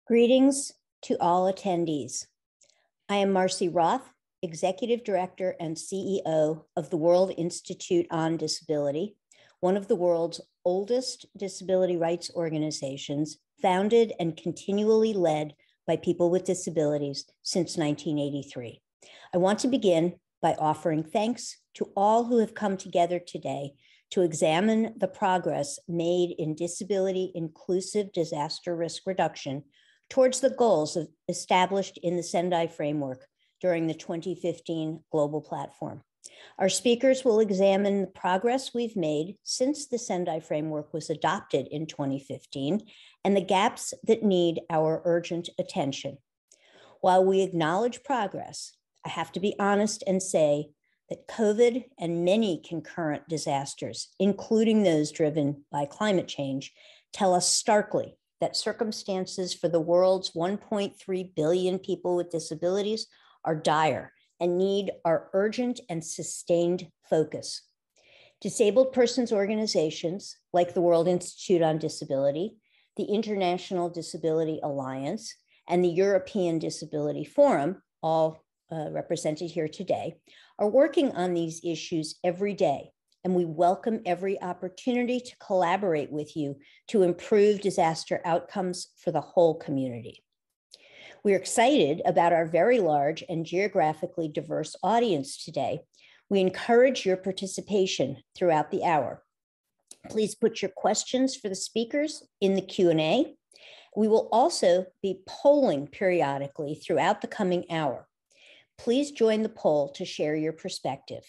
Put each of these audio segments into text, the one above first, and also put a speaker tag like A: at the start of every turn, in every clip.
A: Greetings to all attendees. I am Marcy Roth, Executive Director and CEO of the World Institute on Disability, one of the world's oldest disability rights organizations, founded and continually led by people with disabilities since 1983. I want to begin by offering thanks to all who have come together today to examine the progress made in disability inclusive disaster risk reduction towards the goals established in the Sendai framework during the 2015 global platform. Our speakers will examine the progress we've made since the Sendai framework was adopted in 2015 and the gaps that need our urgent attention. While we acknowledge progress, I have to be honest and say that COVID and many concurrent disasters, including those driven by climate change, tell us starkly that circumstances for the world's 1.3 billion people with disabilities are dire and need our urgent and sustained focus. Disabled persons organizations like the World Institute on Disability, the International Disability Alliance, and the European Disability Forum, all represented here today, are working on these issues every day. And we welcome every opportunity to collaborate with you to improve disaster outcomes for the whole community. We're excited about our very large and geographically diverse audience today. We encourage your participation throughout the hour. Please put your questions for the speakers in the Q&A. We will also be polling periodically throughout the coming hour. Please join the poll to share your perspective.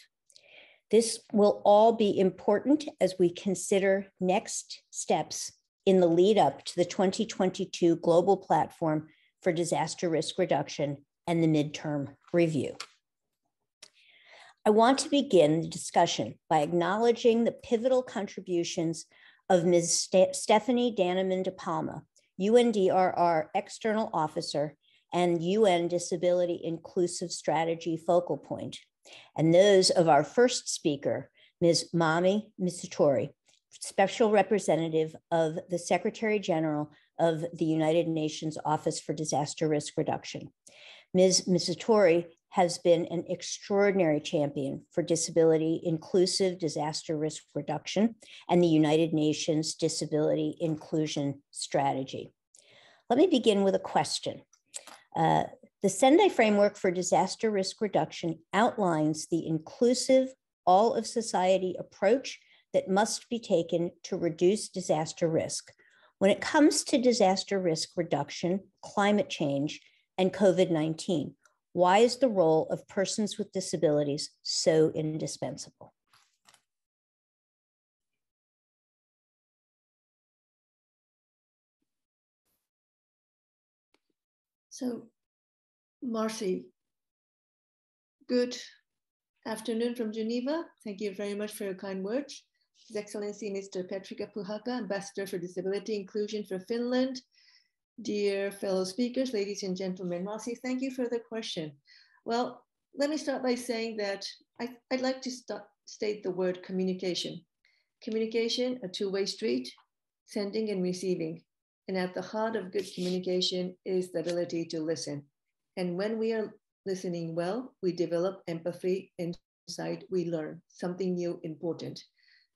A: This will all be important as we consider next steps in the lead up to the 2022 Global Platform for Disaster Risk Reduction and the midterm review. I want to begin the discussion by acknowledging the pivotal contributions of Ms. Stephanie Danneman de Palma, UNDRR External Officer and UN Disability Inclusive Strategy Focal Point, and those of our first speaker, Ms. Mami Mitsutori, Special Representative of the Secretary General of the United Nations Office for Disaster Risk Reduction. Ms. Mitsutori has been an extraordinary champion for disability inclusive disaster risk reduction and the United Nations Disability Inclusion Strategy. Let me begin with a question. The Sendai Framework for Disaster Risk Reduction outlines the inclusive, all-of-society approach that must be taken to reduce disaster risk. When it comes to disaster risk reduction, climate change, and COVID-19, why is the role of persons with disabilities so indispensable?
B: So, Marcy, good afternoon from Geneva. Thank you very much for your kind words. His Excellency Mr. Petrika Puhaka, Ambassador for Disability Inclusion for Finland. Dear fellow speakers, ladies and gentlemen, Marcy, thank you for the question. Well, let me start by saying that I'd like to state the word communication. Communication, a two-way street, sending and receiving. And at the heart of good communication is the ability to listen. And when we are listening well, we develop empathy, insight, we learn something new, important.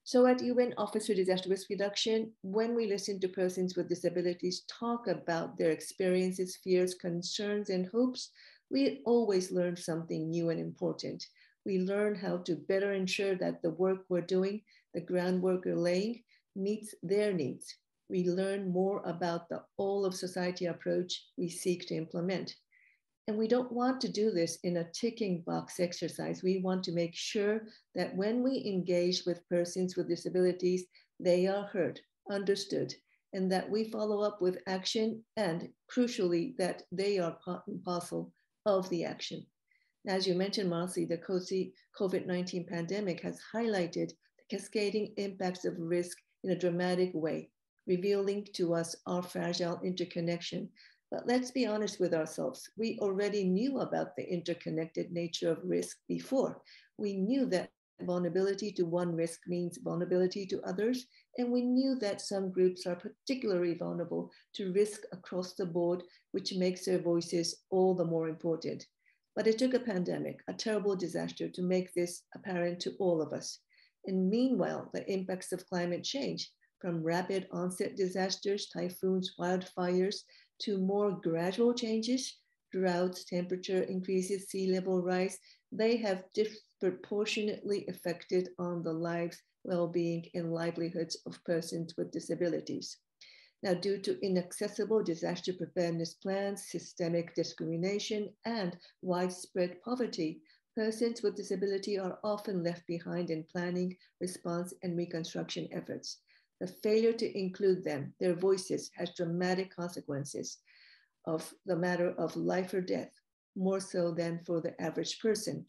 B: So at UN Office for Disaster Risk Reduction, when we listen to persons with disabilities talk about their experiences, fears, concerns, and hopes, we always learn something new and important. We learn how to better ensure that the work we're doing, the groundwork we're laying, meets their needs. We learn more about the all of society approach we seek to implement. And we don't want to do this in a ticking box exercise. We want to make sure that when we engage with persons with disabilities, they are heard, understood, and that we follow up with action, and crucially, that they are part and parcel of the action. As you mentioned, Marcy, the COVID-19 pandemic has highlighted the cascading impacts of risk in a dramatic way, revealing to us our fragile interconnection. But let's be honest with ourselves. We already knew about the interconnected nature of risk before. We knew that vulnerability to one risk means vulnerability to others. And we knew that some groups are particularly vulnerable to risk across the board, which makes their voices all the more important. But it took a pandemic, a terrible disaster, to make this apparent to all of us. And meanwhile, the impacts of climate change, from rapid onset disasters, typhoons, wildfires, to more gradual changes, droughts, temperature increases, sea level rise, they have disproportionately affected on the lives, well-being, and livelihoods of persons with disabilities. Now, due to inaccessible disaster preparedness plans, systemic discrimination, and widespread poverty, persons with disability are often left behind in planning, response, and reconstruction efforts. The failure to include them, their voices, has dramatic consequences of the matter of life or death, more so than for the average person.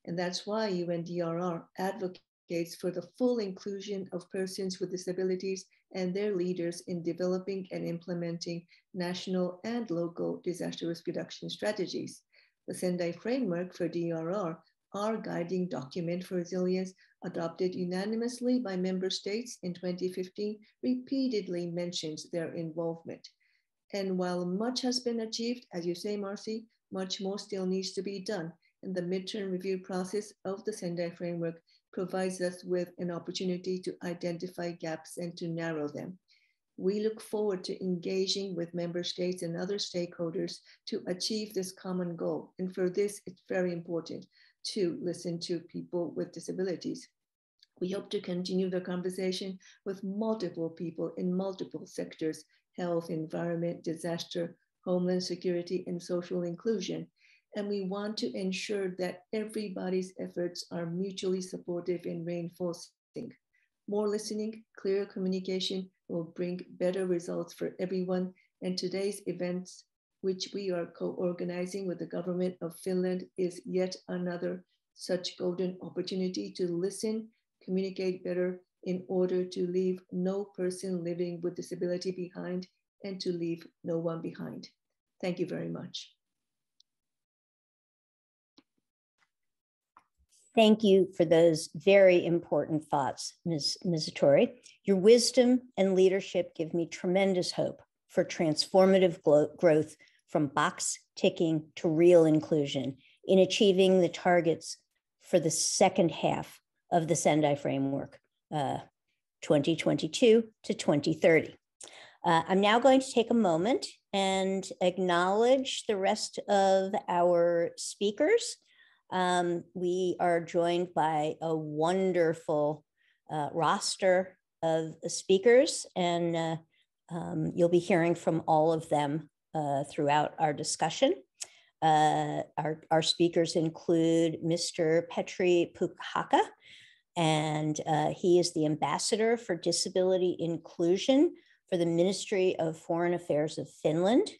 B: And that's why UNDRR advocates for the full inclusion of persons with disabilities and their leaders in developing and implementing national and local disaster risk reduction strategies. The Sendai Framework for DRR, our guiding document for resilience, adopted unanimously by member states in 2015, repeatedly mentions their involvement. And while much has been achieved, as you say, Marcy, much more still needs to be done. And the midterm review process of the Sendai Framework provides us with an opportunity to identify gaps and to narrow them. We look forward to engaging with member states and other stakeholders to achieve this common goal. And for this, it's very important to listen to people with disabilities. We hope to continue the conversation with multiple people in multiple sectors: health, environment, disaster, homeland security, and social inclusion. And we want to ensure that everybody's efforts are mutually supportive and reinforcing. More listening, clear communication will bring better results for everyone. And today's events, which we are co-organizing with the government of Finland, is yet another such golden opportunity to listen, communicate better in order to leave no person living with disability behind and to leave no one behind. Thank you very much.
A: Thank you for those very important thoughts, Ms. Atori. Your wisdom and leadership give me tremendous hope for transformative growth from box ticking to real inclusion in achieving the targets for the second half of the Sendai Framework, 2022 to 2030. I'm now going to take a moment and acknowledge the rest of our speakers. We are joined by a wonderful roster of speakers, and you'll be hearing from all of them throughout our discussion. Our speakers include Mr. Petri Puuhaka, and he is the Ambassador for Disability Inclusion for the Ministry of Foreign Affairs of Finland.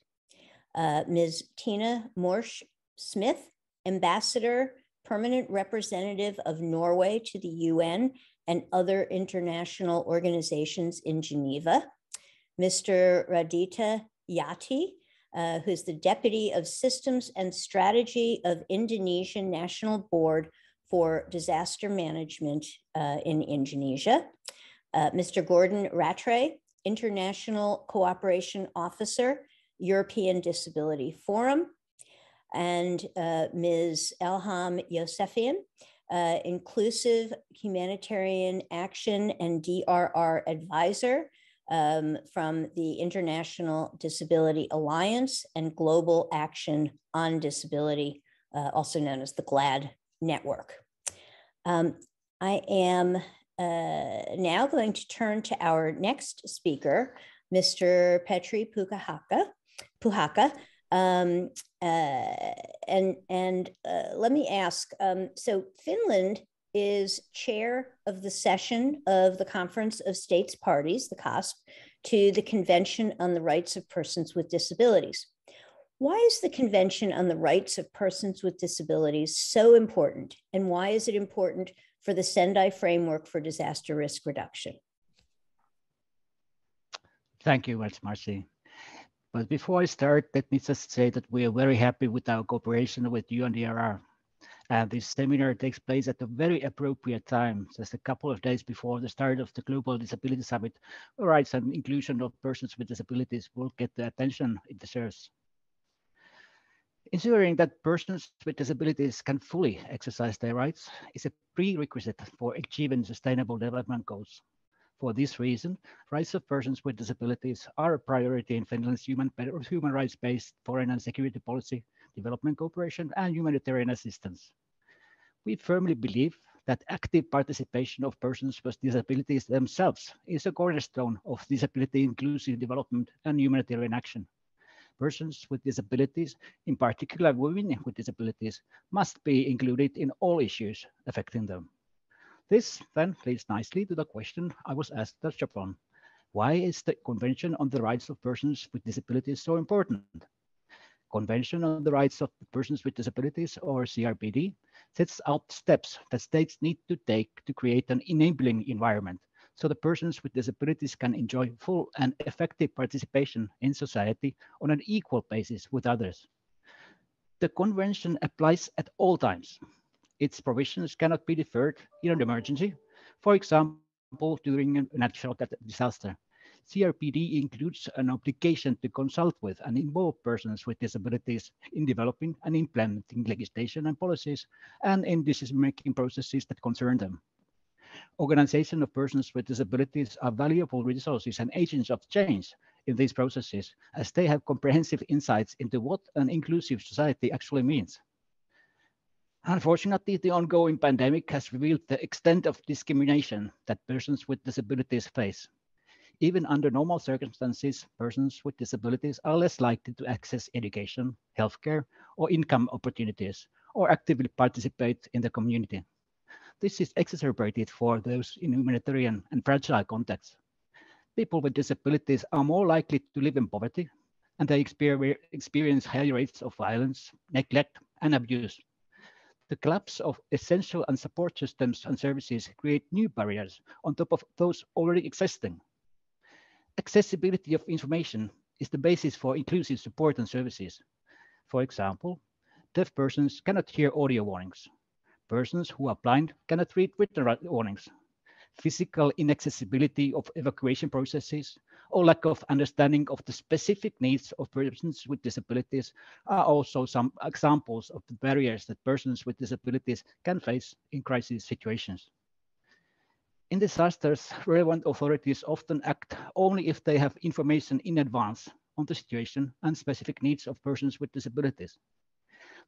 A: Ms. Tina Morsch-Smith, Ambassador, Permanent Representative of Norway to the UN and other international organizations in Geneva. Mr. Radita Yati, who's the Deputy of Systems and Strategy of Indonesian National Board for Disaster Management in Indonesia. Mr. Gordon Rattray, International Cooperation Officer, European Disability Forum. And Ms. Elham Yosefian, Inclusive Humanitarian Action and DRR Advisor from the International Disability Alliance and Global Action on Disability, also known as the GLAD Network. I am now going to turn to our next speaker, Mr. Petri Puuhaka. Let me ask, so Finland is chair of the session of the Conference of States Parties, the COSP, to the Convention on the Rights of Persons with Disabilities. Why is the Convention on the Rights of Persons with Disabilities so important? And why is it important for the Sendai Framework for Disaster Risk Reduction?
C: Thank you much, Marcy. But before I start, let me just say that we are very happy with our cooperation with UNDRR. And this seminar takes place at a very appropriate time, just a couple of days before the start of the Global Disability Summit, where rights and inclusion of persons with disabilities will get the attention it deserves. Ensuring that persons with disabilities can fully exercise their rights is a prerequisite for achieving sustainable development goals. For this reason, rights of persons with disabilities are a priority in Finland's human rights-based foreign and security policy, development cooperation, and humanitarian assistance. We firmly believe that active participation of persons with disabilities themselves is a cornerstone of disability inclusive development and humanitarian action. Persons with disabilities, in particular women with disabilities, must be included in all issues affecting them. This then leads nicely to the question I was asked at Japan. Why is the Convention on the Rights of Persons with Disabilities so important? Convention on the Rights of Persons with Disabilities, or CRPD, sets out steps that states need to take to create an enabling environment so the persons with disabilities can enjoy full and effective participation in society on an equal basis with others. The Convention applies at all times. Its provisions cannot be deferred in an emergency, for example, during a natural disaster. CRPD includes an obligation to consult with and involve persons with disabilities in developing and implementing legislation and policies, and in decision-making processes that concern them. Organization of persons with disabilities are valuable resources and agents of change in these processes, as they have comprehensive insights into what an inclusive society actually means. Unfortunately, the ongoing pandemic has revealed the extent of discrimination that persons with disabilities face. Even under normal circumstances, persons with disabilities are less likely to access education, healthcare, or income opportunities, or actively participate in the community. This is exacerbated for those in humanitarian and fragile contexts. People with disabilities are more likely to live in poverty, and they experience higher rates of violence, neglect, and abuse. The collapse of essential and support systems and services create new barriers on top of those already existing. Accessibility of information is the basis for inclusive support and services. For example, deaf persons cannot hear audio warnings. Persons who are blind cannot read written warnings. Physical inaccessibility of evacuation processes or lack of understanding of the specific needs of persons with disabilities are also some examples of the barriers that persons with disabilities can face in crisis situations. In disasters, relevant authorities often act only if they have information in advance on the situation and specific needs of persons with disabilities.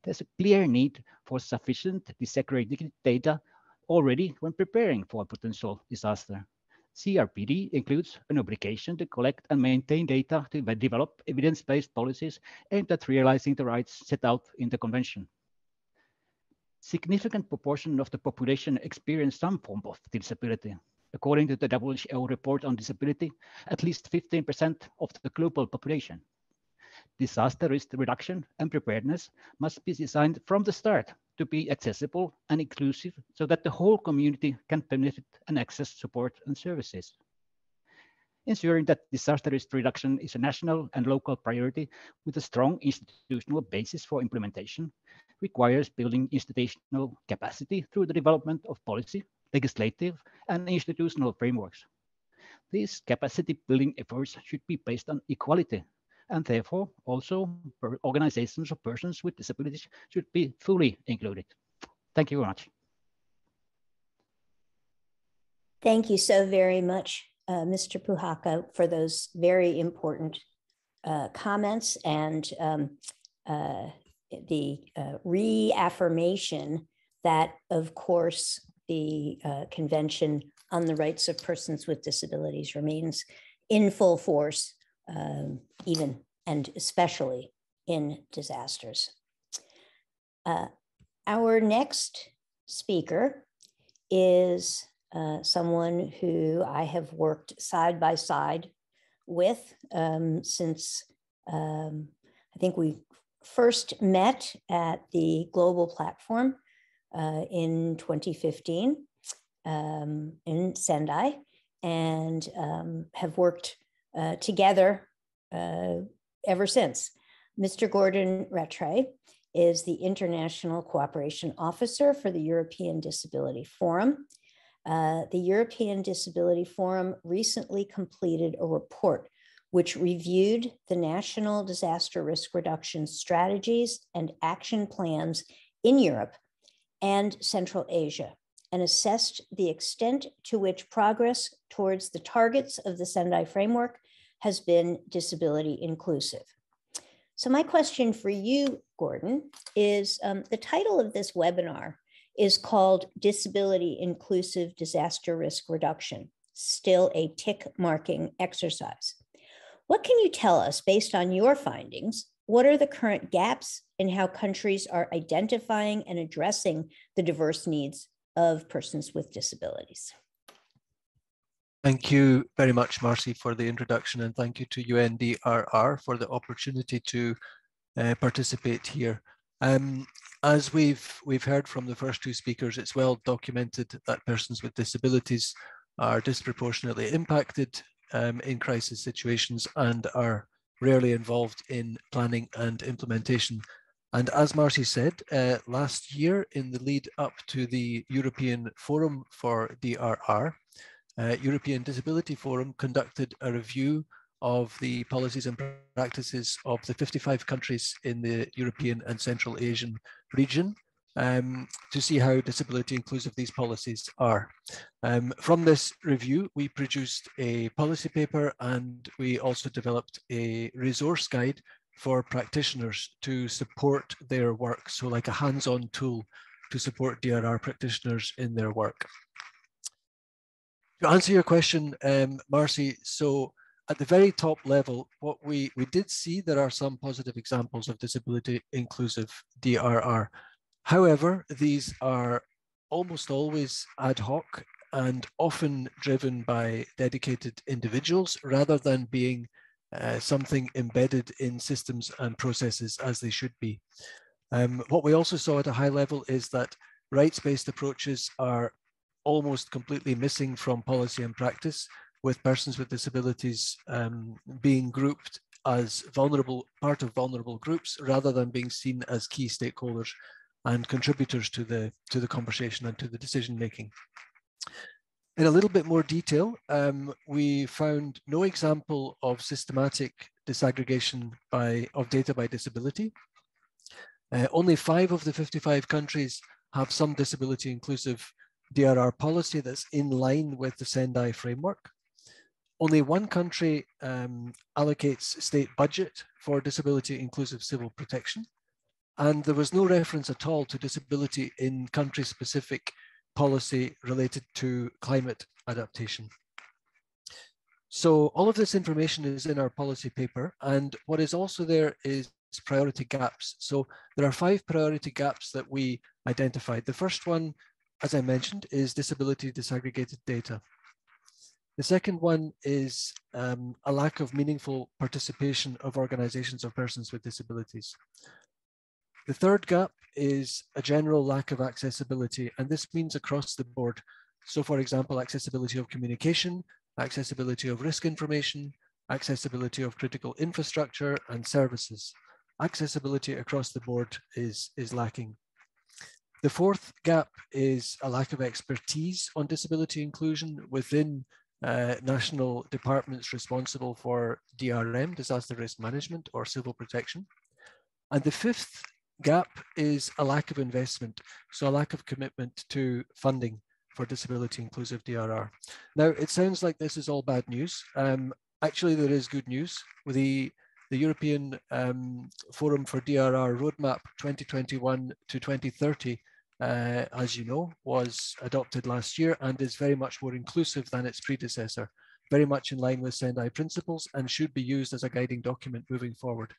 C: There's a clear need for sufficient disaggregated data already when preparing for a potential disaster. CRPD includes an obligation to collect and maintain data to develop evidence-based policies aimed at realizing the rights set out in the Convention. Significant proportion of the population experience some form of disability. According to the WHO report on disability, at least 15% of the global population. Disaster risk reduction and preparedness must be designed from the start to be accessible and inclusive so that the whole community can benefit and access support and services. Ensuring that disaster risk reduction is a national and local priority with a strong institutional basis for implementation requires building institutional capacity through the development of policy, legislative, and institutional frameworks. These capacity building efforts should be based on equality, and therefore also organizations of persons with disabilities should be fully included. Thank you very much.
A: Thank you so very much, Mr. Puhakka, for those very important comments and the reaffirmation that, of course, the Convention on the Rights of Persons with Disabilities remains in full force, even and especially in disasters. Our next speaker is someone who I have worked side by side with since I think we first met at the Global Platform in 2015 in Sendai, and have worked together ever since. Mr. Gordon Rattray is the International Cooperation Officer for the European Disability Forum. The European Disability Forum recently completed a report which reviewed the national disaster risk reduction strategies and action plans in Europe and Central Asia, and assessed the extent to which progress towards the targets of the Sendai framework has been disability inclusive. So my question for you, Gordon, is the title of this webinar is called Disability Inclusive Disaster Risk Reduction, Still a Tick Marking Exercise. What can you tell us based on your findings? What are the current gaps in how countries are identifying and addressing the diverse needs of persons with disabilities?
D: Thank you very much, Marcy, for the introduction, and thank you to UNDRR for the opportunity to participate here. As we've heard from the first two speakers, it's well documented that persons with disabilities are disproportionately impacted in crisis situations and are rarely involved in planning and implementation. And as Marcy said, last year in the lead up to the European Forum for DRR, European Disability Forum conducted a review of the policies and practices of the 55 countries in the European and Central Asian region to see how disability inclusive these policies are. From this review, we produced a policy paper and we also developed a resource guide for practitioners to support their work. So like a hands-on tool to support DRR practitioners in their work. To answer your question, Marcy, so at the very top level, what we did see, there are some positive examples of disability inclusive DRR. However, these are almost always ad hoc and often driven by dedicated individuals rather than being something embedded in systems and processes as they should be. What we also saw at a high level is that rights-based approaches are almost completely missing from policy and practice, with persons with disabilities being grouped as part of vulnerable groups rather than being seen as key stakeholders and contributors to the conversation and to the decision making. In a little bit more detail, we found no example of systematic disaggregation of data by disability. Only 5 of the 55 countries have some disability inclusive DRR policy that's in line with the Sendai framework. Only 1 country allocates state budget for disability inclusive civil protection. And there was no reference at all to disability in country-specific policy related to climate adaptation. So all of this information is in our policy paper. And what is also there is priority gaps. So there are 5 priority gaps that we identified. The first one, as I mentioned, is disability disaggregated data. The second one is a lack of meaningful participation of organizations of persons with disabilities. The third gap is a general lack of accessibility, and this means across the board. So for example, accessibility of communication, accessibility of risk information, accessibility of critical infrastructure and services. Accessibility across the board is lacking. The fourth gap is a lack of expertise on disability inclusion within national departments responsible for DRM, disaster risk management, or civil protection. And the fifth gap is a lack of investment, so a lack of commitment to funding for disability inclusive DRR. Now, it sounds like this is all bad news. Actually, there is good news. The European Forum for DRR Roadmap 2021 to 2030, as you know, was adopted last year and is very much more inclusive than its predecessor, very much in line with Sendai principles and should be used as a guiding document moving forward.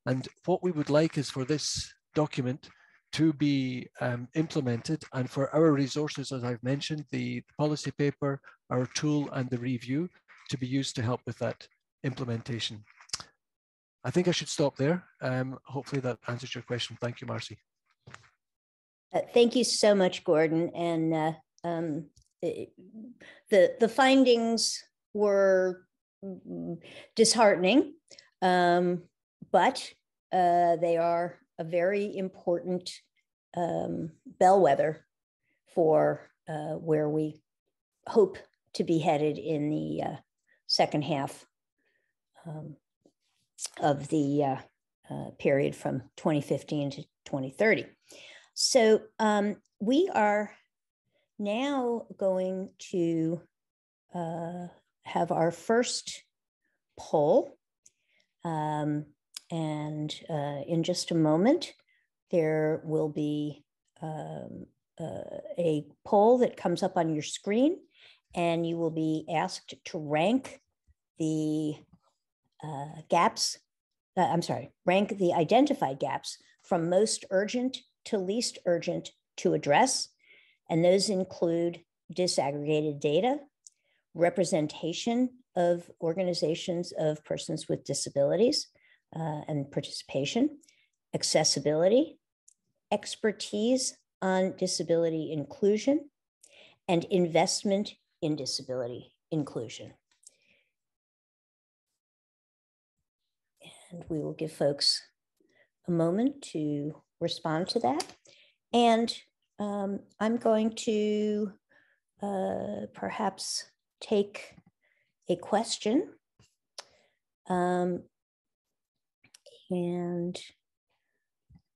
D: And what we would like is for this document to be implemented and for our resources, as I've mentioned, the policy paper, our tool and the review to be used to help with that implementation. I think I should stop there. Hopefully that answers your question. Thank you, Marcy.
A: Thank you so much, Gordon. And the findings were disheartening, but they are a very important bellwether for where we hope to be headed in the second half of the period from 2015 to 2030. So we are now going to have our first poll. And in just a moment, there will be a poll that comes up on your screen, and you will be asked to rank the rank the identified gaps from most urgent to least urgent to address. And those include disaggregated data, representation of organizations of persons with disabilities and participation, accessibility, expertise on disability inclusion, and investment in disability inclusion. And we will give folks a moment to respond to that. And I'm going to perhaps take a question. And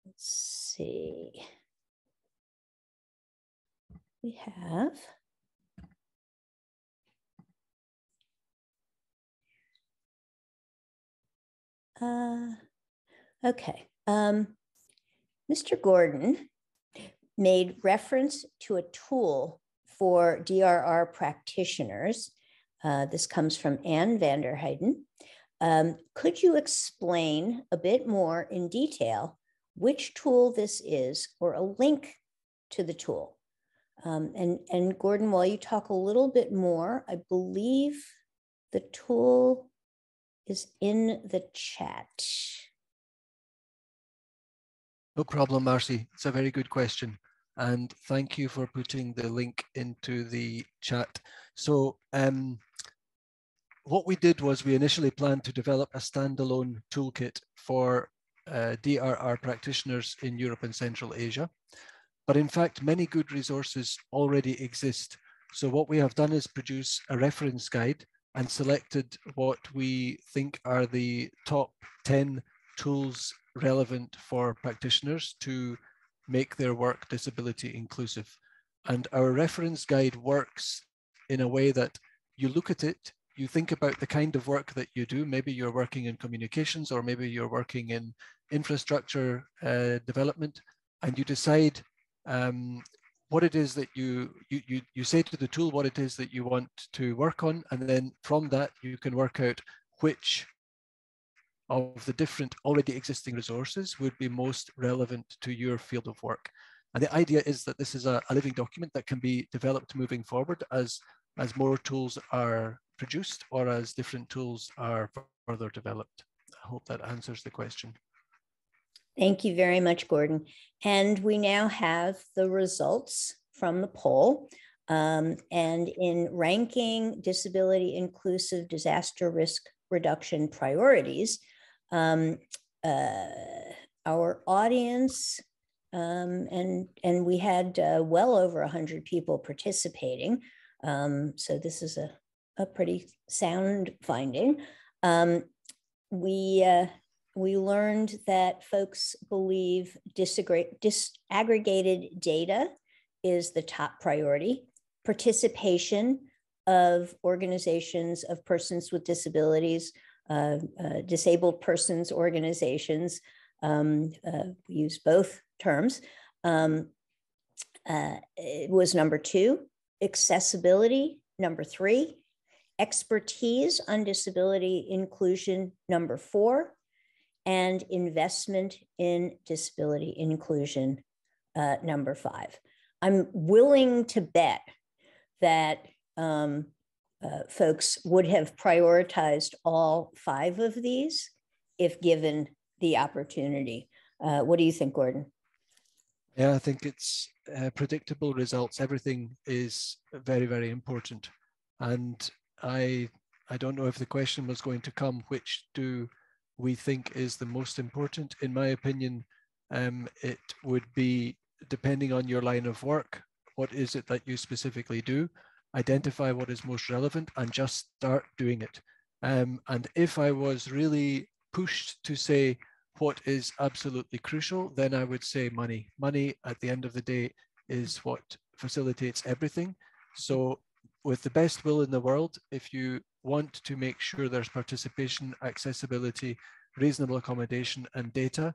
A: let's see. We have okay. Mr. Gordon made reference to a tool for DRR practitioners. This comes from Anne Vanderheiden. Could you explain a bit more in detail which tool this is, or a link to the tool? And Gordon, while you talk a little bit more, I believe the tool is in the chat.
D: No problem, Marcy. It's a very good question. And thank you for putting the link into the chat. So what we did was we initially planned to develop a standalone toolkit for DRR practitioners in Europe and Central Asia. But in fact, many good resources already exist. So what we have done is produce a reference guide and selected what we think are the top 10 tools relevant for practitioners to make their work disability inclusive. And our reference guide works in a way that you look at it, you think about the kind of work that you do. Maybe you're working in communications, or maybe you're working in infrastructure development, and you decide what it is that you say to the tool what it is that you want to work on, and then from that you can work out which of the different already existing resources would be most relevant to your field of work. And the idea is that this is a living document that can be developed moving forward as more tools are produced or as different tools are further developed. I hope that answers the question.
A: Thank you very much, Gordon. And we now have the results from the poll. And in ranking disability inclusive disaster risk reduction priorities, our audience, and we had well over 100 people participating. So this is a pretty sound finding. We learned that folks believe disaggregated data is the top priority. Participation of organizations of persons with disabilities, disabled persons organizations, we use both terms, it was number 2. Accessibility, number 3. Expertise on disability inclusion, number 4. And investment in disability inclusion, number 5. I'm willing to bet that folks would have prioritized all 5 of these if given the opportunity. What do you think, Gordon?
D: Yeah, I think it's predictable results. Everything is very, very important. And I don't know if the question was going to come, which do we think is the most important? In my opinion, It would be, depending on your line of work, what is it that you specifically do? Identify what is most relevant and just start doing it. And if I was really pushed to say what is absolutely crucial, then I would say money. Money at the end of the day is what facilitates everything. So with the best will in the world, if you want to make sure there's participation, accessibility, reasonable accommodation and data,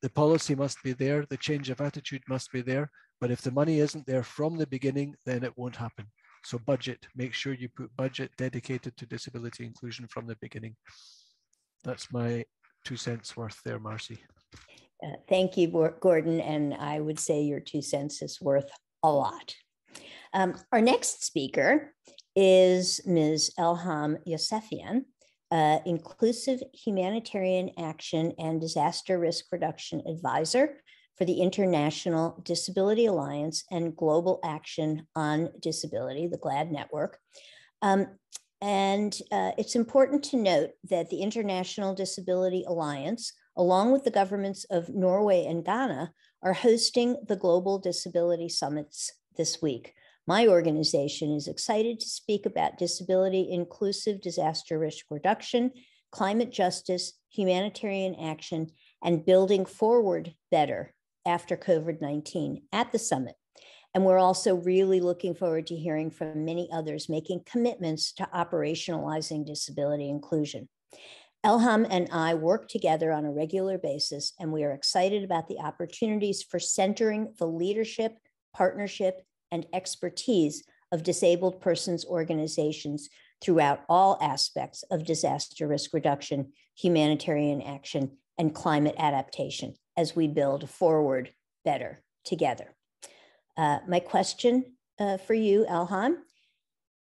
D: the policy must be there, the change of attitude must be there, but if the money isn't there from the beginning, then it won't happen. So budget, make sure you put budget dedicated to disability inclusion from the beginning. That's my 2 cents worth there, Marcy.
A: Thank you, Gordon, and I would say your 2 cents is worth a lot. Our next speaker is Ms. Elham Yosefian, Inclusive Humanitarian Action and Disaster Risk Reduction Advisor for the International Disability Alliance and Global Action on Disability, the GLAD network. It's important to note that the International Disability Alliance, along with the governments of Norway and Ghana, are hosting the Global Disability Summits this week. My organization is excited to speak about disability inclusive disaster risk reduction, climate justice, humanitarian action, and building forward better after COVID-19 at the summit. And we're also really looking forward to hearing from many others making commitments to operationalizing disability inclusion. Elham and I work together on a regular basis, and we are excited about the opportunities for centering the leadership, partnership, and expertise of disabled persons organizations throughout all aspects of disaster risk reduction, humanitarian action, and climate adaptation as we build forward better together. My question for you, Elham,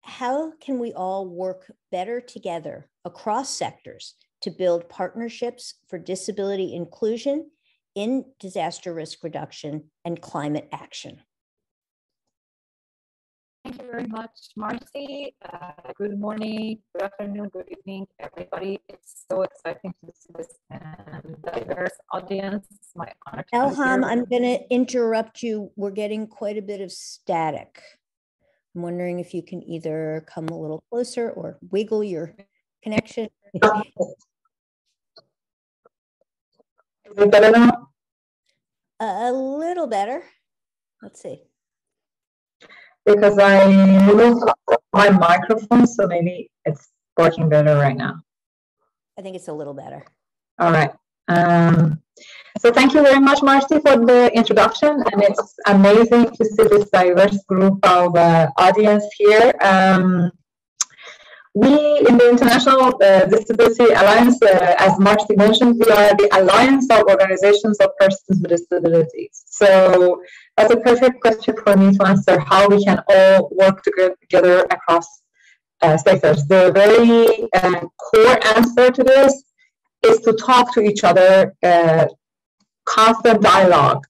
A: how can we all work better together across sectors to build partnerships for disability inclusion in disaster risk reduction and climate action?
E: Thank you very much, Marcy. Good morning, good afternoon, good evening, everybody. It's so exciting to see this diverse audience. It's my honor.
A: Elham, I'm going to interrupt you. We're getting quite a bit of static. I'm wondering if you can either come a little closer or wiggle your connection.
F: Is it better now?
A: A little better. Let's see.
F: Because I moved my microphone, so maybe it's working better right now.
A: I think it's a little better.
F: All right. So thank you very much, Marcy, for the introduction. And it's amazing to see this diverse group of audience here. We in the International Disability Alliance, as Marcy mentioned, we are the alliance of organizations of persons with disabilities. So that's a perfect question for me to answer how we can all work together across sectors. The very core answer to this is to talk to each other, constant dialogue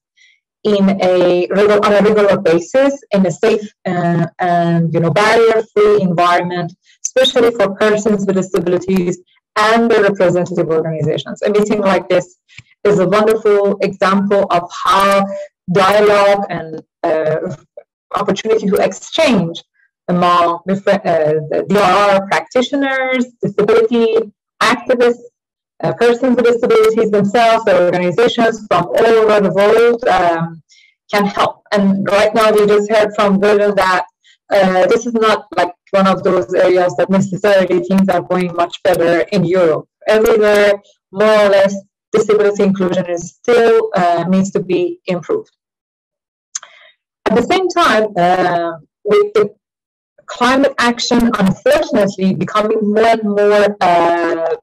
F: on a regular basis in a safe and barrier-free environment, especially for persons with disabilities and their representative organizations. A meeting like this is a wonderful example of how dialogue and opportunity to exchange among different DRR practitioners, disability activists, persons with disabilities themselves, or organizations from all over the world can help. And right now we just heard from Gordon that this is not like one of those areas that necessarily things are going much better in Europe. Everywhere, more or less, disability inclusion is still needs to be improved. At the same time, with the climate action, unfortunately, becoming more and more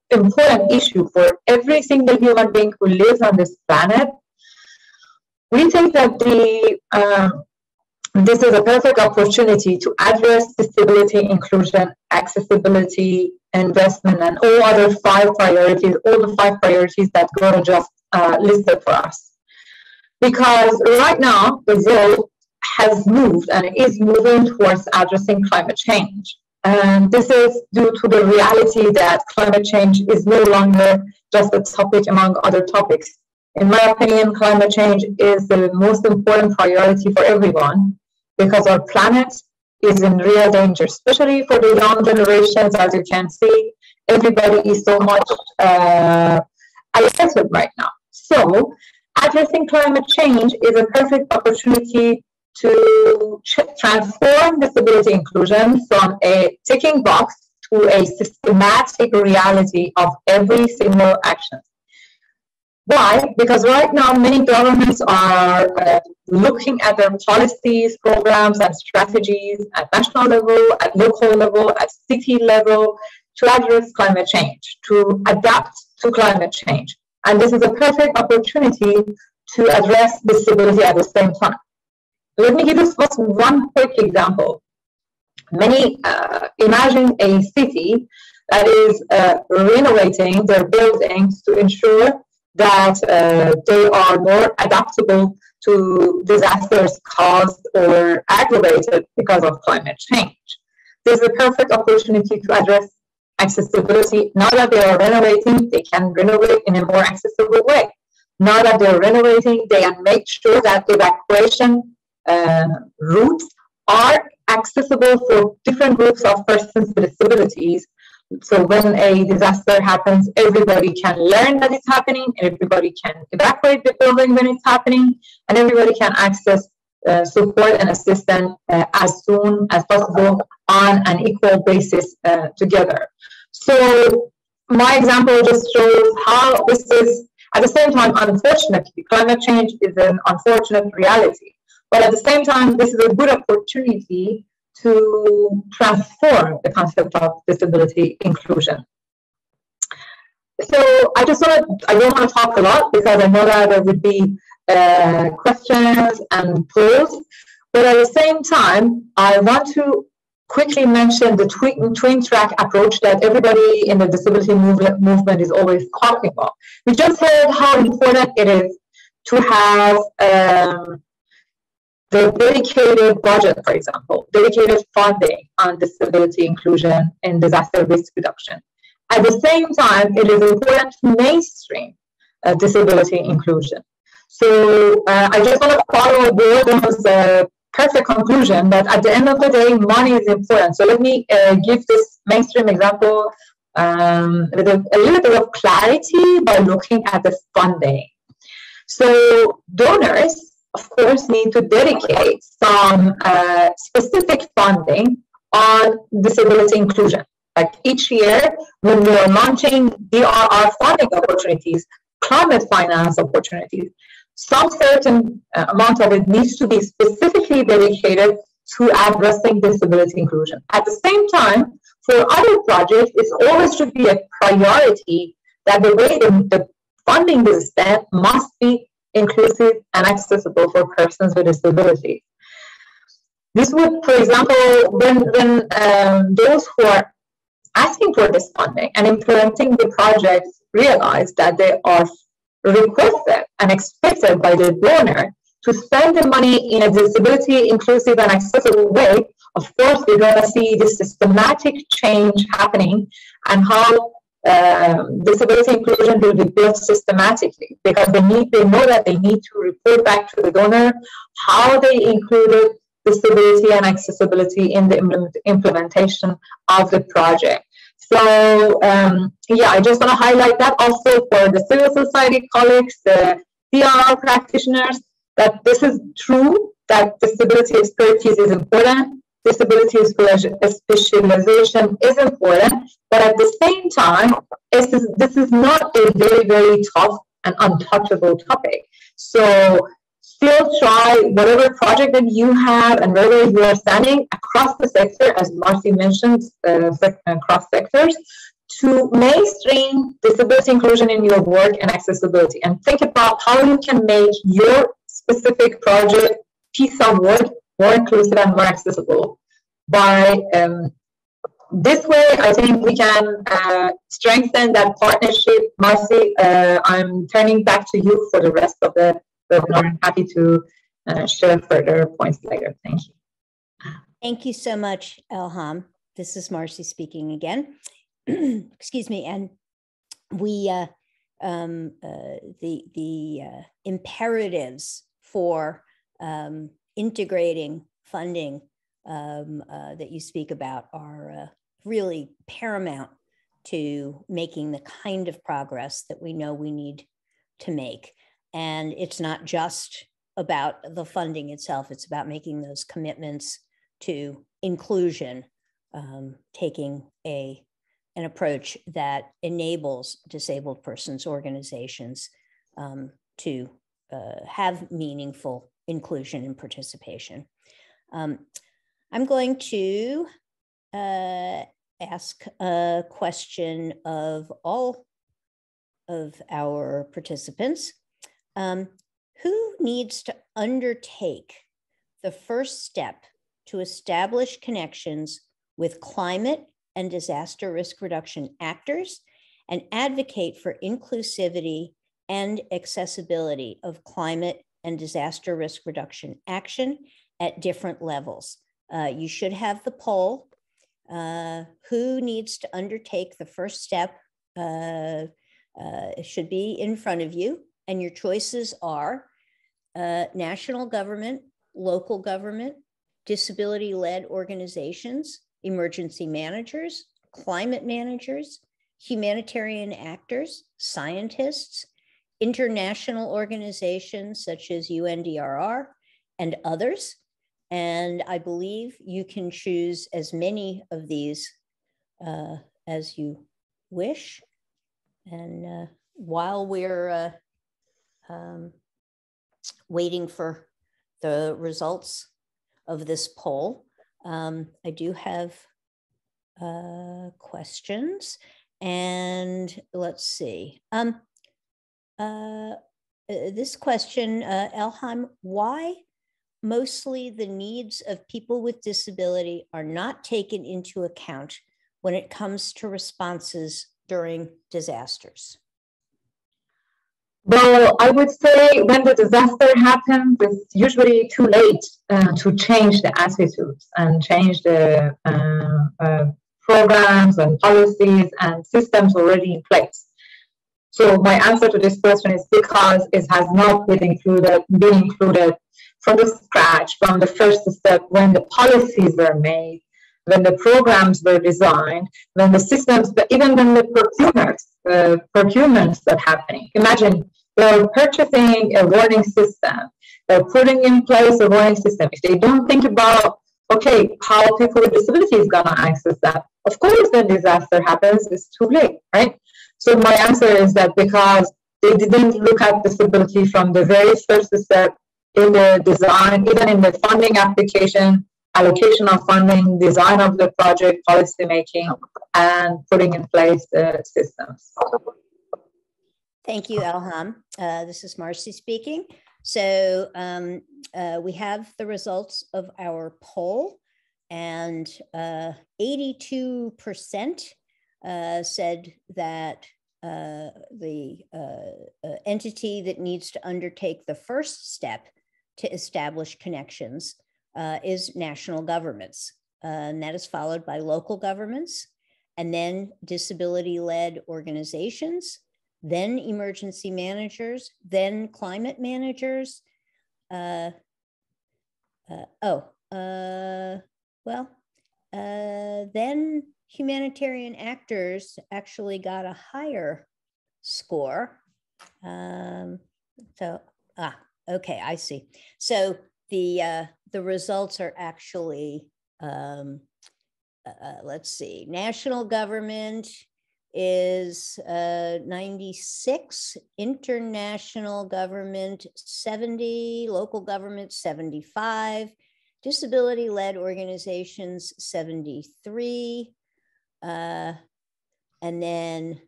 F: important issue for every single human being who lives on this planet, we think that this is a perfect opportunity to address disability inclusion, accessibility, investment, and all other five priorities, all the five priorities that Gordon just listed for us. Because right now, the world has moved and is moving towards addressing climate change. And this is due to the reality that climate change is no longer just a topic among other topics In my opinion, climate change is the most important priority for everyone because our planet is in real danger, especially for the young generations. As you can see, everybody is so much affected right now. So addressing climate change is a perfect opportunity to transform disability inclusion from a ticking box to a systematic reality of every single action. Why? Because right now many governments are looking at their policies, programs, and strategies at national level, at local level, at city level to address climate change, to adapt to climate change. And this is a perfect opportunity to address disability at the same time. Let me give you just one quick example. Imagine a city that is renovating their buildings to ensure that they are more adaptable to disasters caused or aggravated because of climate change. This is a perfect opportunity to address accessibility. Now that they are renovating, they can renovate in a more accessible way. Now that they're renovating, they can make sure that evacuation routes are accessible for different groups of persons with disabilities. So when a disaster happens, everybody can learn that it's happening, and everybody can evacuate the building when it's happening, and everybody can access support and assistance as soon as possible on an equal basis together. So my example just shows how this is, at the same time, unfortunately, climate change is an unfortunate reality. But at the same time, this is a good opportunity to transform the concept of disability inclusion. So I don't want to talk a lot because I know that there would be questions and polls, but at the same time, I want to quickly mention the twin track approach that everybody in the disability movement is always talking about. We just heard how important it is to have the dedicated budget, for example, dedicated funding on disability inclusion and disaster risk reduction. At the same time, it is important to mainstream disability inclusion. So I just want to follow Gordon's perfect conclusion that at the end of the day, money is important. So let me give this mainstream example with a little bit of clarity by looking at the funding. So donors, of course, need to dedicate some specific funding on disability inclusion. Like each year, when we are launching DRR funding opportunities, climate finance opportunities, some certain amount of it needs to be specifically dedicated to addressing disability inclusion. At the same time, for other projects, it always should be a priority that the way the funding is spent must be inclusive and accessible for persons with disabilities. This would, for example, when those who are asking for this funding and implementing the projects realize that they are requested and expected by the donor to spend the money in a disability inclusive and accessible way, of course, we're going to see this systematic change happening and how disability inclusion will be built systematically, because they know that they need to report back to the donor how they included disability and accessibility in the implementation of the project. So yeah, I just want to highlight that also for the civil society colleagues, the DRR practitioners, that this is true, that disability expertise is important. Disability specialization is important, but at the same time, this is not a very, very tough and untouchable topic. So still try whatever project that you have and wherever you are standing across the sector, as Marcy mentioned, across sectors, to mainstream disability inclusion in your work and accessibility, and think about how you can make your specific project, piece of work, more inclusive and more accessible. By this way, I think we can strengthen that partnership. Marcy, I'm turning back to you for the rest of the webinar. I'm happy to share further points later. Thank you.
A: Thank you so much, Elham. This is Marcy speaking again. Excuse me. And we imperatives for integrating funding that you speak about are really paramount to making the kind of progress that we know we need to make. And it's not just about the funding itself, it's about making those commitments to inclusion, taking an approach that enables disabled persons organizations to have meaningful inclusion and participation. I'm going to ask a question of all of our participants. Who needs to undertake the first step to establish connections with climate and disaster risk reduction actors and advocate for inclusivity and accessibility of climate and disaster risk reduction action at different levels? You should have the poll. Who needs to undertake the first step? It should be in front of you, and your choices are national government, local government, disability-led organizations, emergency managers, climate managers, humanitarian actors, scientists, international organizations such as UNDRR, and others. And I believe you can choose as many of these as you wish. And while we're waiting for the results of this poll, I do have questions. And let's see. This question, Elham, why mostly the needs of people with disability are not taken into account when it comes to responses during disasters?
F: Well, I would say when the disaster happens, it's usually too late to change the attitudes and change the programs and policies and systems already in place. So my answer to this question is because it has not been included from the scratch, from the first step, when the policies were made, when the programs were designed, when the systems, but even when the procurements are happening. Imagine they're purchasing a warning system, they're putting in place a warning system. If they don't think about, okay, how people with disabilities gonna access that, of course, when disaster happens, it's too late, right? So my answer is that because they didn't look at disability from the very first step in the design, even in the funding application, allocation of funding, design of the project, policy making, and putting in place the systems.
A: Thank you, Elham. This is Marcy speaking. So we have the results of our poll, and 82% said that the entity that needs to undertake the first step to establish connections is national governments. And that is followed by local governments, and then disability-led organizations, then emergency managers, then climate managers. Then humanitarian actors actually got a higher score. Okay, I see. So the results are actually, let's see, national government is 96, international government 70, local government 75, disability-led organizations 73, and then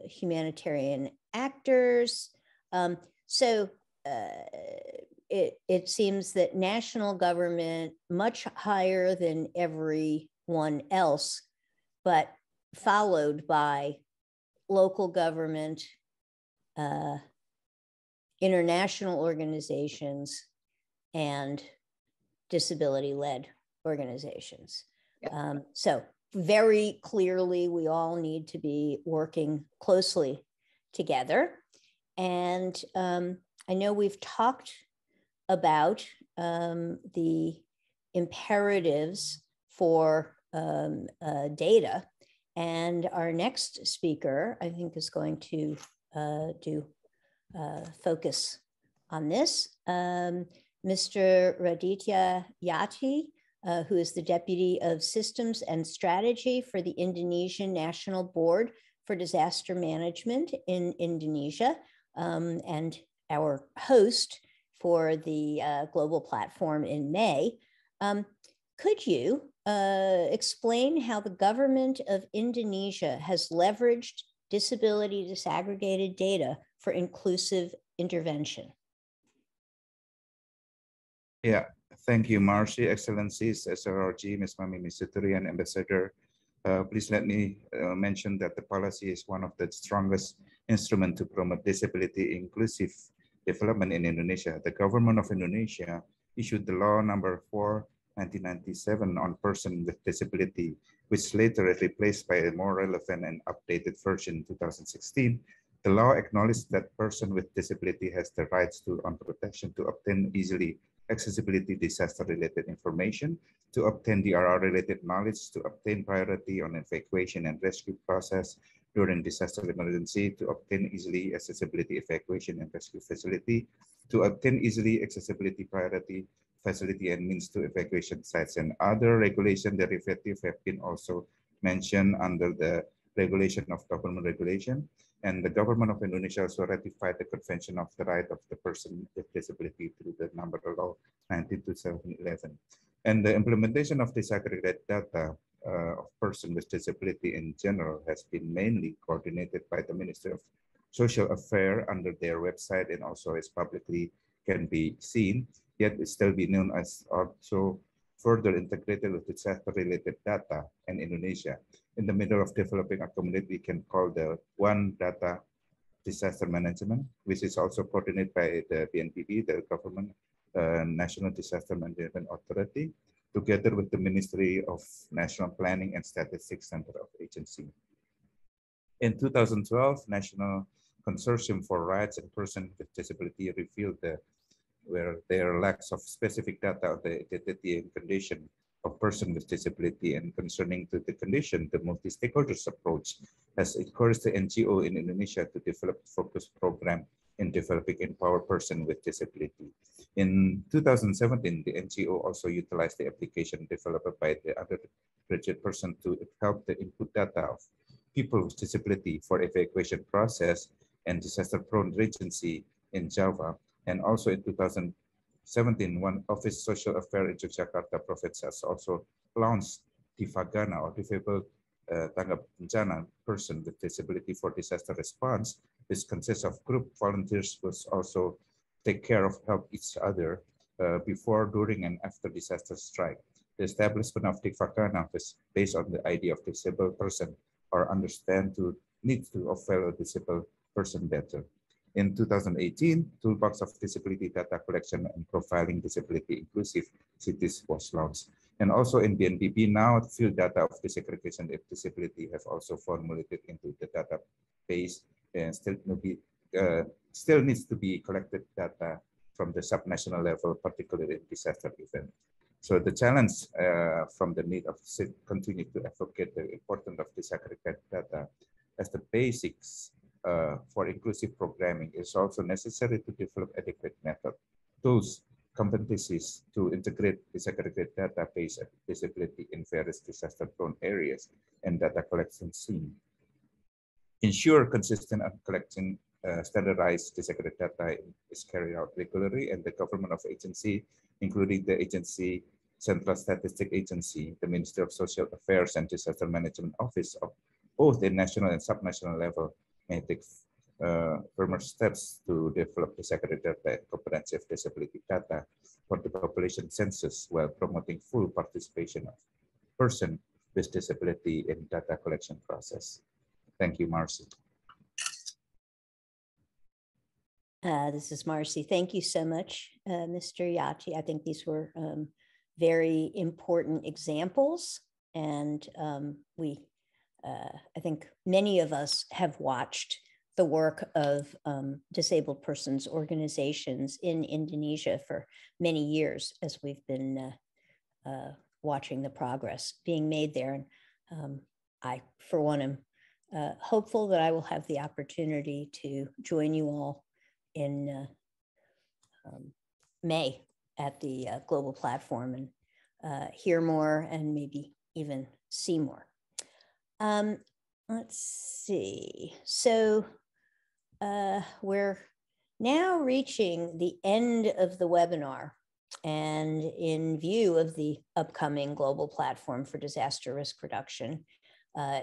A: humanitarian actors. It seems that national government much higher than everyone else, but followed by local government, international organizations, and disability-led organizations.
F: Yeah.
A: So very clearly, we all need to be working closely together. And I know we've talked about the imperatives for data. And our next speaker, I think, is going to focus on this. Mr. Raditya Yati, who is the Deputy of Systems and Strategy for the Indonesian National Board for Disaster Management in Indonesia, and our host for the global platform in May. Could you explain how the government of Indonesia has leveraged disability disaggregated data for inclusive intervention?
G: Yeah, thank you, Marcy, Excellencies, SRRG, Ms. Mami Misuturi, and Ambassador. Please let me mention that the policy is one of the strongest instruments to promote disability inclusive development in Indonesia. The government of Indonesia issued the law number 4/1997 on person with disability, which later is replaced by a more relevant and updated version in 2016. The law acknowledged that person with disability has the rights to on protection to obtain easily accessibility disaster-related information, to obtain DRR-related knowledge, to obtain priority on evacuation and rescue process during disaster emergency, to obtain easily accessibility evacuation and rescue facility, to obtain easily accessibility priority facility and means to evacuation sites, and other regulation derivatives have been also mentioned under the regulation of government regulation. And the government of Indonesia also ratified the Convention of the Right of the Person with Disability through the number law 192711. And the implementation of disaggregated data of person with disability in general has been mainly coordinated by the Ministry of Social Affairs under their website, and also as publicly can be seen, yet it still be known as also further integrated with disaster-related data in Indonesia. In the middle of developing a community, we can call the One Data Disaster Management, which is also coordinated by the BNPB, the Government National Disaster Management Authority, together with the Ministry of National Planning and Statistics Center of Agency. In 2012, National Consortium for Rights and Persons with Disability revealed where there lacks of specific data on the identity and condition of person with disability, and concerning to the condition, the multi-stakeholders approach has encouraged the NGO in Indonesia to develop a focused program in developing empowered person with disability. In 2017, the NGO also utilized the application developed by the undergraduate person to help the input data of people with disability for evacuation process and disaster-prone regency in Java. And also in 2017, one Office Social Affairs in Yogyakarta province has also launched Divagana, or Disabled Tanggap Bencana Person with Disability for Disaster Response. This consists of group volunteers who also take care of help each other before, during, and after disaster strike. The establishment of Divagana is based on the idea of disabled person, or understand to need to of fellow disabled person better. In 2018, Toolbox of Disability Data Collection and Profiling Disability Inclusive Cities was launched. And also in BNPB now, field data of disaggregation of disability have also formulated into the database, and still needs to be collected data from the subnational level, particularly in disaster event. So the challenge from the need of continue to advocate the importance of disaggregated data as the basics for inclusive programming is also necessary to develop adequate method, tools, competencies to integrate disaggregated database of disability in various disaster-prone areas and data collection scene. Ensure consistent and collecting standardized disaggregated data is carried out regularly, and the government of agency, including the agency, Central Statistic Agency, the Ministry of Social Affairs and Disaster Management Office of both the national and subnational level, may take firmer steps to develop disaggregated data and comprehensive disability data for the population census, while promoting full participation of person with disability in data collection process. Thank you, Marcy.
A: This is Marcy. Thank you so much, Mr. Yati. I think these were very important examples, and I think many of us have watched the work of disabled persons organizations in Indonesia for many years, as we've been watching the progress being made there. And I, for one, am hopeful that I will have the opportunity to join you all in May at the global platform and hear more and maybe even see more. Let's see. So we're now reaching the end of the webinar, and in view of the upcoming global platform for disaster risk reduction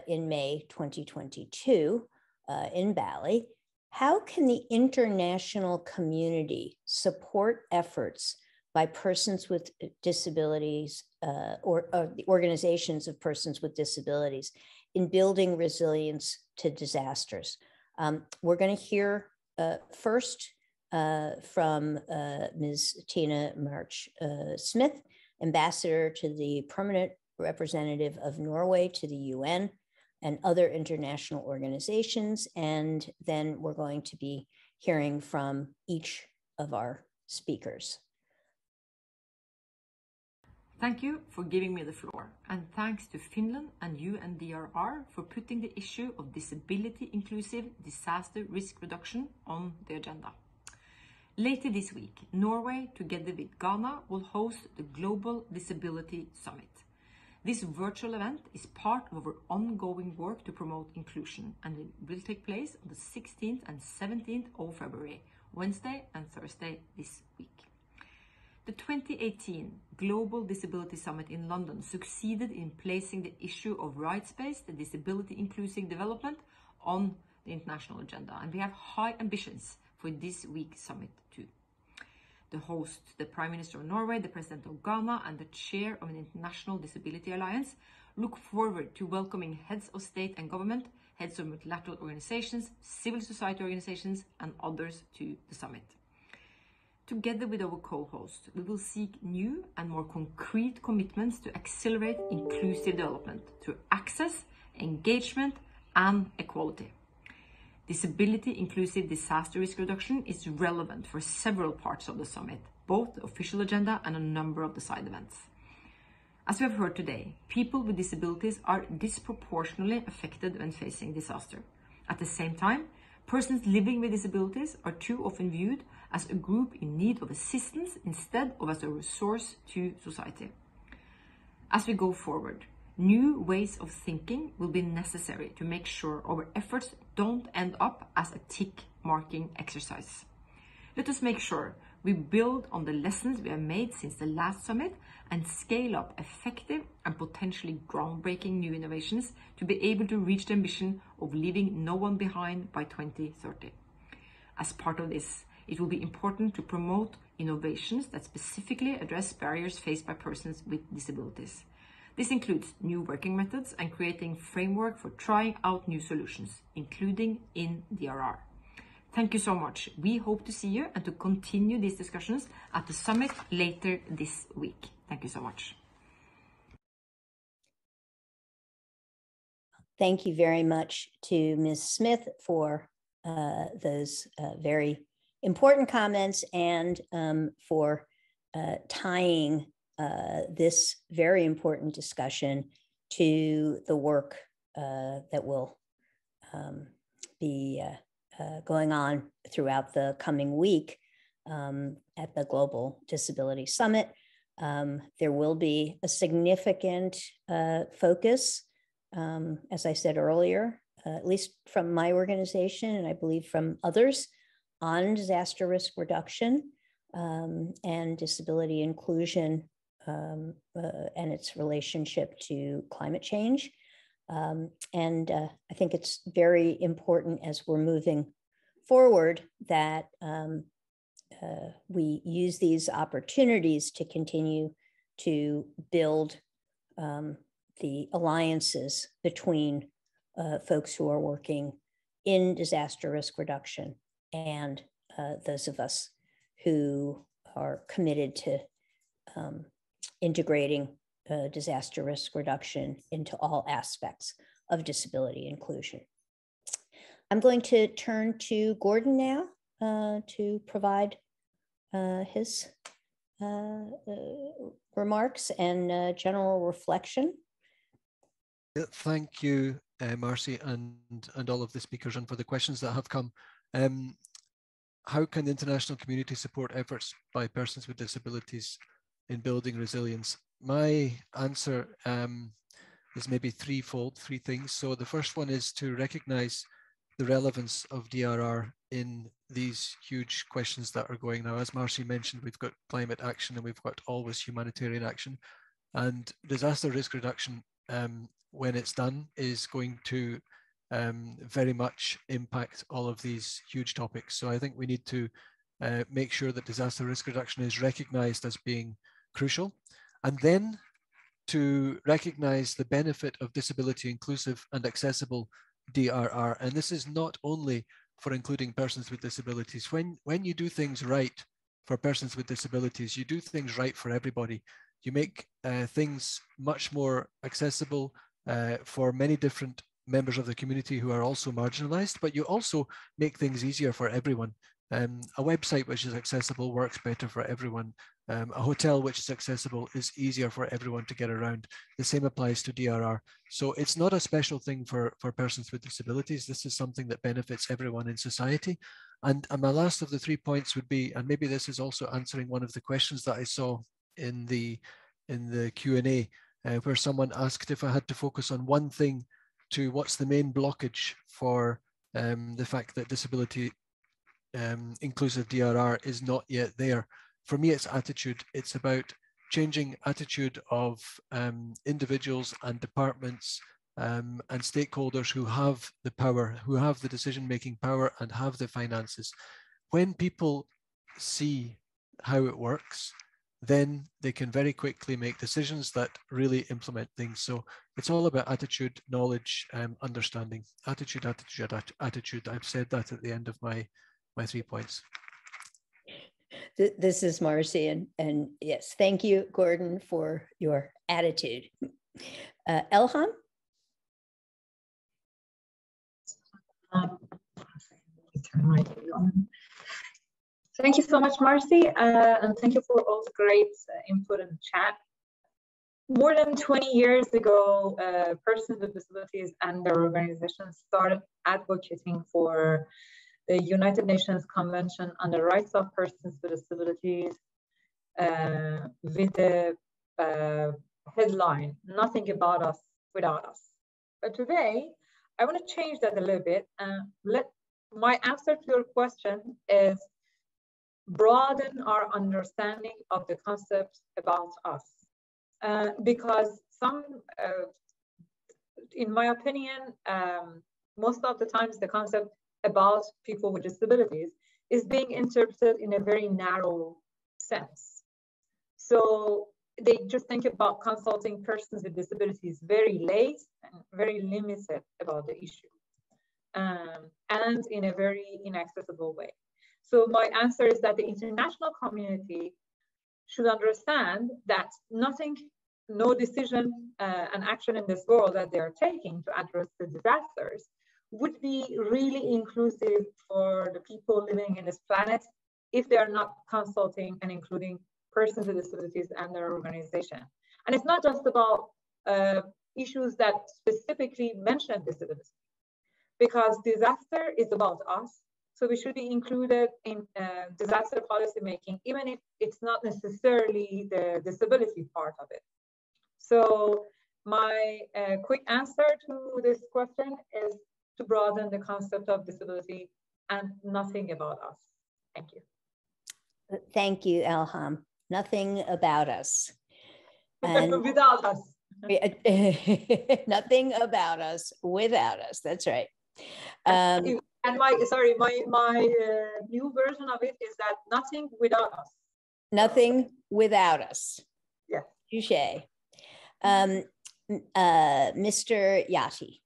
A: in May 2022 in Bali, how can the international community support efforts by persons with disabilities or the organizations of persons with disabilities in building resilience to disasters? We're going to hear first from Ms. Tina March Smith, Ambassador to the Permanent Representative of Norway to the UN and other international organizations. And then we're going to be hearing from each of our speakers.
H: Thank you for giving me the floor, and thanks to Finland and UNDRR for putting the issue of disability-inclusive disaster risk reduction on the agenda. Later this week, Norway, together with Ghana, will host the Global Disability Summit. This virtual event is part of our ongoing work to promote inclusion, and it will take place on the 16th and 17th of February, Wednesday and Thursday this week. The 2018 Global Disability Summit in London succeeded in placing the issue of rights-based and disability-inclusive development on the international agenda, and we have high ambitions for this week's summit too. The host, the Prime Minister of Norway, the President of Ghana, and the Chair of an International Disability Alliance look forward to welcoming heads of state and government, heads of multilateral organizations, civil society organizations, and others to the summit. Together with our co-host, we will seek new and more concrete commitments to accelerate inclusive development through access, engagement, and equality. Disability-inclusive disaster risk reduction is relevant for several parts of the summit, both the official agenda and a number of the side events. As we have heard today, people with disabilities are disproportionately affected when facing disaster. At the same time, persons living with disabilities are too often viewed as a group in need of assistance instead of as a resource to society. As we go forward, new ways of thinking will be necessary to make sure our efforts don't end up as a tick-marking exercise. Let us make sure we build on the lessons we have made since the last summit and scale up effective and potentially groundbreaking new innovations to be able to reach the ambition of leaving no one behind by 2030. As part of this, it will be important to promote innovations that specifically address barriers faced by persons with disabilities. This includes new working methods and creating framework for trying out new solutions, including in DRR. Thank you so much. We hope to see you and to continue these discussions at the summit later this week. Thank you so much.
A: Thank you very much to Ms. Smith for those very important comments and for tying this very important discussion to the work that will be going on throughout the coming week at the Global Disability Summit. There will be a significant focus, as I said earlier, at least from my organization, and I believe from others, on disaster risk reduction and disability inclusion and its relationship to climate change. I think it's very important as we're moving forward that we use these opportunities to continue to build the alliances between folks who are working in disaster risk reduction and those of us who are committed to integrating disaster risk reduction into all aspects of disability inclusion. I'm going to turn to Gordon now to provide his remarks and general reflection.
D: Thank you, Marcy, and all of the speakers, and for the questions that have come. How can the international community support efforts by persons with disabilities in building resilience? My answer is maybe threefold, three things. So the first one is to recognize the relevance of DRR in these huge questions that are going now. As Marcy mentioned, we've got climate action and we've got always humanitarian action, and disaster risk reduction, when it's done, is going to very much impact all of these huge topics. So I think we need to make sure that disaster risk reduction is recognized as being crucial, and then to recognize the benefit of disability inclusive and accessible DRR. And this is not only for including persons with disabilities. When you do things right for persons with disabilities, you do things right for everybody. You make things much more accessible for many different members of the community who are also marginalized, but you also make things easier for everyone. A website which is accessible works better for everyone. A hotel which is accessible is easier for everyone to get around. The same applies to DRR. So it's not a special thing for persons with disabilities. This is something that benefits everyone in society. And my last of the 3 points would be, and maybe this is also answering one of the questions that I saw in the Q&A, where someone asked if I had to focus on one thing to what's the main blockage for the fact that disability inclusive DRR is not yet there. For me, it's attitude. It's about changing attitude of individuals and departments and stakeholders who have the power, who have the decision-making power and have the finances. When people see how it works, then they can very quickly make decisions that really implement things. So it's all about attitude, knowledge, understanding. Attitude, attitude, attitude. I've said that at the end of my 3 points.
A: This is Marcy, and yes, thank you, Gordon, for your attitude. Elham?
F: Thank you so much, Marcy, and thank you for all the great input in the chat. More than 20 years ago, persons with disabilities and their organizations started advocating for the United Nations Convention on the Rights of Persons with Disabilities with the headline, "Nothing about us without us." But today, I want to change that a little bit. My answer to your question is broaden our understanding of the concept about us. Because in my opinion, most of the times the concept about people with disabilities is being interpreted in a very narrow sense. So they just think about consulting persons with disabilities very late and very limited about the issue, and in a very inaccessible way. So my answer is that the international community should understand that no decision and action in this world that they're taking to address the disasters would be really inclusive for the people living in this planet if they are not consulting and including persons with disabilities and their organization. And it's not just about issues that specifically mention disability, because disaster is about us. So we should be included in disaster policy making, even if it's not necessarily the disability part of it. So my quick answer to this question is to broaden the concept of disability and nothing about us. Thank you.
A: Thank you, Elham. Nothing about us. And
F: without us.
A: Nothing about us without us. That's right.
F: And my new version of it is that nothing without us.
A: Nothing without us.
F: Yeah.
A: Touché. Mr. Yati.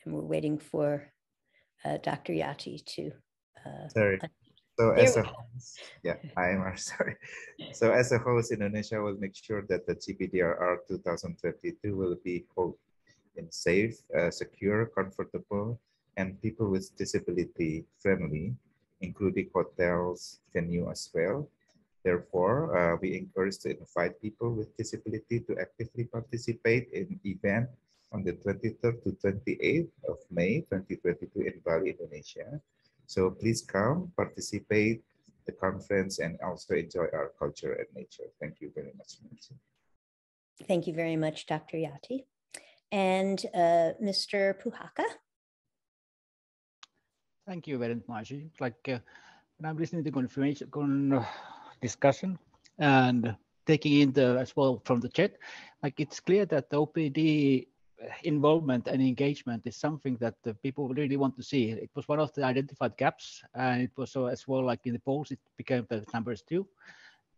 A: And we're waiting for Dr. Yati to.
G: Sorry. So
A: there
G: as a host, yeah, I am sorry. So as a host, Indonesia will make sure that the GPDRR 2022 will be held in safe, secure, comfortable, and people with disability friendly, including hotels, venue as well. Therefore, we encourage to invite people with disability to actively participate in event on the 23rd to 28th of May 2022 in Bali, Indonesia. So please come, participate the conference, and also enjoy our culture and nature. Thank you very much, Nancy.
A: Thank you very much, Dr. Yati. And Mr. Puhaka.
C: Thank you very much. Like when I'm listening to confirmation discussion and taking in the as well from the chat, like it's clear that the OPD involvement and engagement is something that the people really want to see. It was one of the identified gaps, and it was so as well like in the polls it became the numbers too.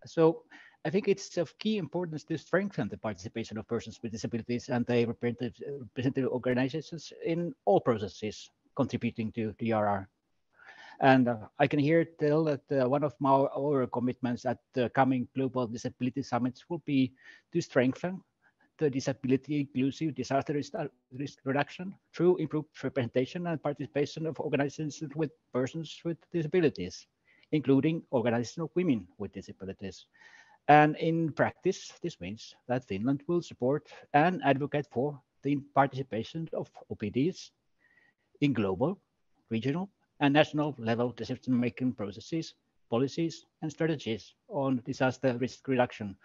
C: So I think it's of key importance to strengthen the participation of persons with disabilities and their representative organizations in all processes contributing to the DRR. And I can here tell that one of our commitments at the coming Global Disability Summits will be to strengthen the disability inclusive disaster risk reduction through improved representation and participation of organizations with persons with disabilities, including organizations of women with disabilities. And in practice, this means that Finland will support and advocate for the participation of OPDs in global, regional, and national level decision-making processes, policies, and strategies on disaster risk reduction.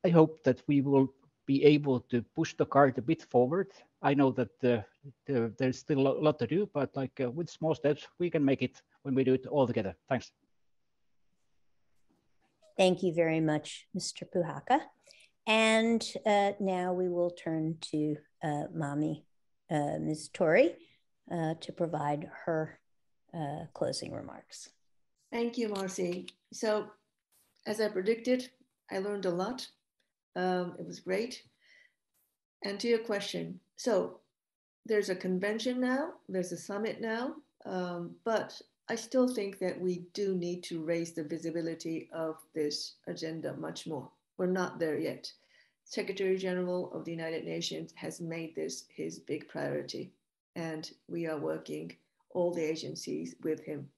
C: I hope that we will be able to push the cart a bit forward. I know that there's still a lot to do, but like with small steps, we can make it when we do it all together. Thanks.
A: Thank you very much, Mr. Puhaka. And now we will turn to Ms. Tori, to provide her closing remarks.
B: Thank you, Marcy. So as I predicted, I learned a lot. It was great. And to your question, so there's a convention now, there's a summit now, but I still think that we do need to raise the visibility of this agenda much more. We're not there yet. Secretary General of the United Nations has made this his big priority, and we are working, all the agencies, with him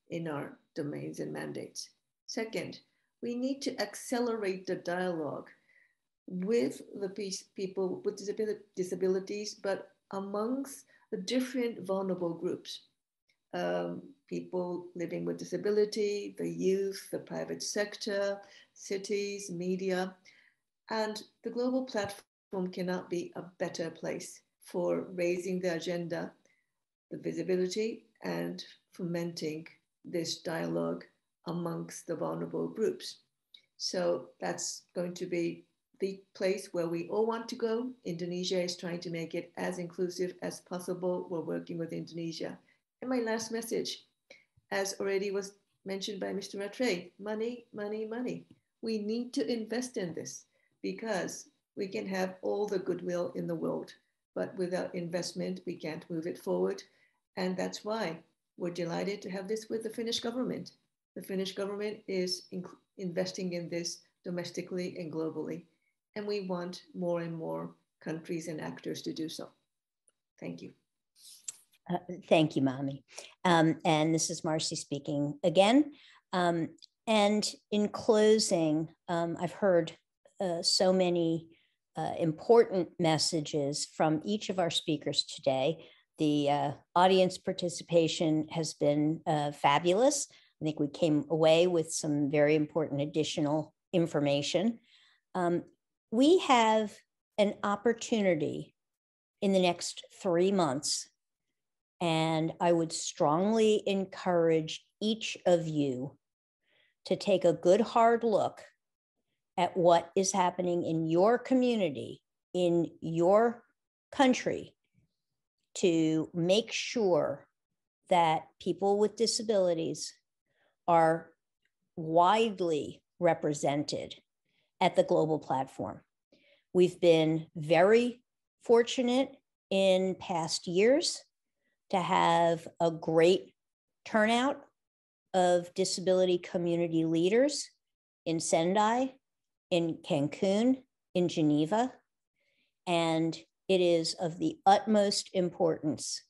B: in our domains and mandates. Second, we need to accelerate the dialogue with the people with disabilities, but amongst the different vulnerable groups. People living with disability, the youth, the private sector, cities, media. And the global platform cannot be a better place for raising the agenda, the visibility, and fomenting this dialogue amongst the vulnerable groups. So that's going to be the place where we all want to go. Indonesia is trying to make it as inclusive as possible. We're working with Indonesia. And my last message, as already was mentioned by Mr. Rattray, money, money, money. We need to invest in this because we can have all the goodwill in the world, but without investment, we can't move it forward. And that's why we're delighted to have this with the Finnish government. The Finnish government is investing in this domestically and globally. And we want more and more countries and actors to do so. Thank you.
A: Thank you, Mami. And this is Marcy speaking again. And in closing, I've heard so many important messages from each of our speakers today. The audience participation has been fabulous. I think we came away with some very important additional information. We have an opportunity in the next 3 months, and I would strongly encourage each of you to take a good hard look at what is happening in your community, in your country, to make sure that people with disabilities are widely represented at the global platform. We've been very fortunate in past years to have a great turnout of disability community leaders in Sendai, in Cancun, in Geneva. And it is of the utmost importance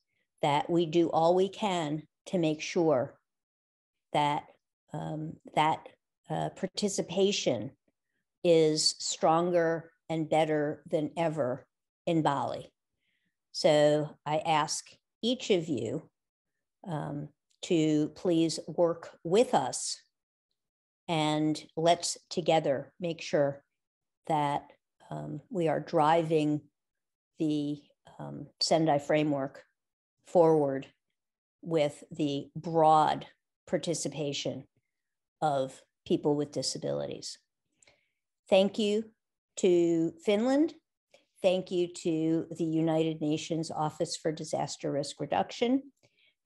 A: that we do all we can to make sure that participation is stronger and better than ever in Bali. So I ask each of you to please work with us, and let's together make sure that we are driving the Sendai framework forward with the broad participation of people with disabilities. Thank you to Finland. Thank you to the United Nations Office for Disaster Risk Reduction.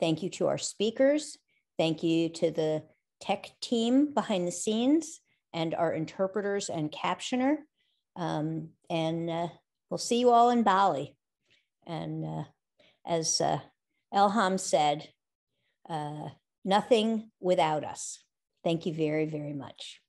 A: Thank you to our speakers. Thank you to the tech team behind the scenes and our interpreters and captioner. We'll see you all in Bali. And as Elham said, nothing without us. Thank you very, very much.